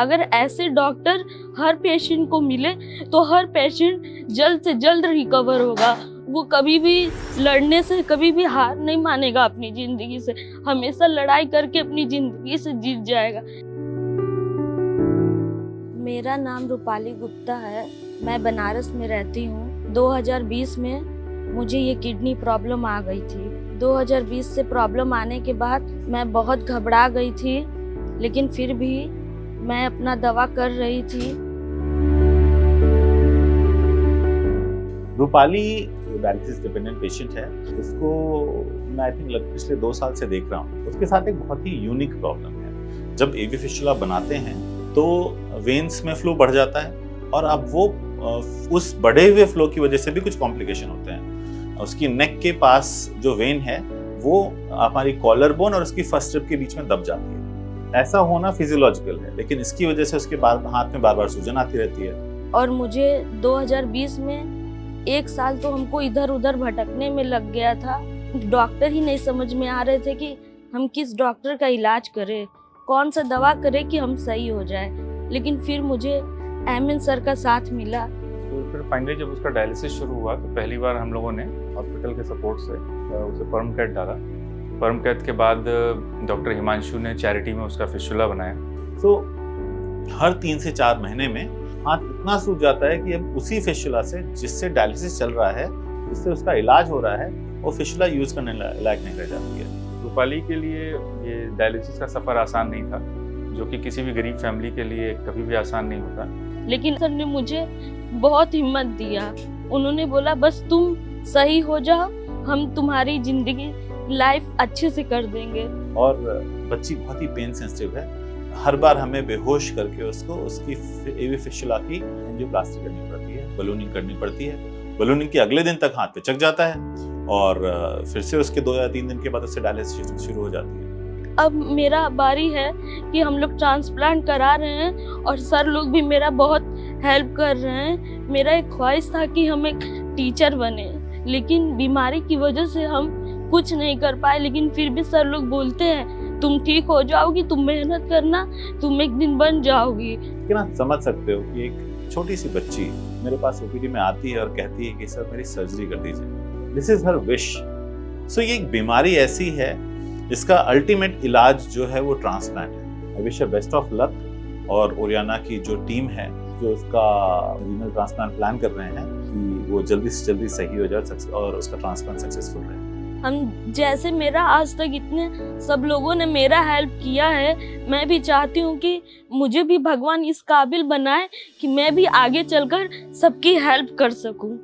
अगर ऐसे डॉक्टर हर पेशेंट को मिले तो हर पेशेंट जल्द से जल्द रिकवर होगा। वो कभी भी लड़ने से कभी भी हार नहीं मानेगा अपनी ज़िंदगी से, हमेशा लड़ाई करके अपनी ज़िंदगी से जीत जाएगा। मेरा नाम रूपाली गुप्ता है, मैं बनारस में रहती हूँ। 2020 में मुझे ये किडनी प्रॉब्लम आ गई थी। 2020 से प्रॉब्लम आने के बाद मैं बहुत घबरा गई थी, लेकिन फिर भी मैं अपना दवा कर रही थी। रूपाली डायलिसिस डिपेंडेंट पेशेंट है, उसको मैं आई थिंक पिछले 2 साल से देख रहा हूँ। उसके साथ एक बहुत ही यूनिक प्रॉब्लम है। जब एवी फिस्टुला बनाते हैं तो वेन्स में फ्लो बढ़ जाता है और अब वो उस बढ़े हुए फ्लो की वजह से भी कुछ कॉम्प्लिकेशन होते हैं। उसकी नेक के पास जो वेन है वो हमारी कॉलर बोन और उसकी फर्स्ट रिब के बीच में दब जाती है। ऐसा होना फिजियोलॉजिकल है, लेकिन इसकी वजह से उसके हाथ में बार बार सूजन आती रहती है। और मुझे 2020 में 1 साल तो हमको इधर उधर भटकने में लग गया था। डॉक्टर ही नहीं समझ में आ रहे थे कि हम किस डॉक्टर का इलाज करें, कौन सा दवा करें कि हम सही हो जाए। लेकिन फिर मुझे एमएन सर का साथ मिला। तो फिर फाइनली जब उसका डायलिसिस शुरू हुआ तो पहली बार हम लोगों ने हॉस्पिटल के सपोर्ट से उसे पर्म कैथ डाला। पर्म कैथ के बाद डॉक्टर हिमांशु ने चैरिटी में उसका फिस्टुला बनाया। तो हर 3 से 4 महीने में हाथ इतना सूज जाता है कि अब उसी फिस्टुला से जिससे डायलिसिस चल रहा है, जिससे उसका इलाज हो रहा है, वो फिस्टुला यूज करने लायक नहीं रह जाती है। रूपाली के लिए ये डायलिसिस का सफ़र आसान नहीं था, जो कि किसी भी गरीब फैमिली के लिए कभी भी आसान नहीं होता। लेकिन सर ने मुझे बहुत हिम्मत दिया। उन्होंने बोला बस तुम सही हो जाओ, हम तुम्हारी जिंदगी लाइफ अच्छे से कर देंगे। और बच्ची बहुत ही पेन सेंसिटिव है। हर बार हमें बेहोश करके उसको उसकी एवी फिस्टुला की एंजियोप्लास्टी करनी पड़ती है, बलूनिंग करनी पड़ती है। बलूनिंग के अगले दिन तक हाथ पे चक जाता है और फिर से उसके 2 या 3 दिन के बाद उससे डायलिसिस शुरू हो जाती है। अब मेरा बारी है कि हम लोग ट्रांसप्लांट करा रहे हैं और सर लोग भी मेरा बहुत हेल्प कर रहे हैं। मेरा एक ख्वाहिश था कि हम एक टीचर बने, लेकिन बीमारी की वजह से हम कुछ नहीं कर पाए। लेकिन फिर भी सर लोग बोलते हैं तुम ठीक हो जाओगी, तुम मेहनत करना, तुम एक दिन बन जाओगी। लेकिन आप समझ सकते हो कि एक छोटी सी बच्ची मेरे पास ओपीडी में आती है और कहती है कि सर मेरी सर्जरी कर दीजिए। This is her wish. So ये एक बीमारी ऐसी है इसका अल्टीमेट इलाज जो है वो ट्रांसप्लांट है। I wish best of luck. और ओरियाना की जो टीम है जो उसका रीनल ट्रांसप्लांट प्लान कर रहे हैं कि वो जल्दी से जल्दी सही हो जाए और उसका ट्रांसप्लांट सक्सेसफुल रहे। हम जैसे मेरा आज तक इतने सब लोगों ने मेरा हेल्प किया है, मैं भी चाहती हूँ कि मुझे भी भगवान इस काबिल बनाए कि मैं भी आगे चलकर सबकी हेल्प कर सकूँ।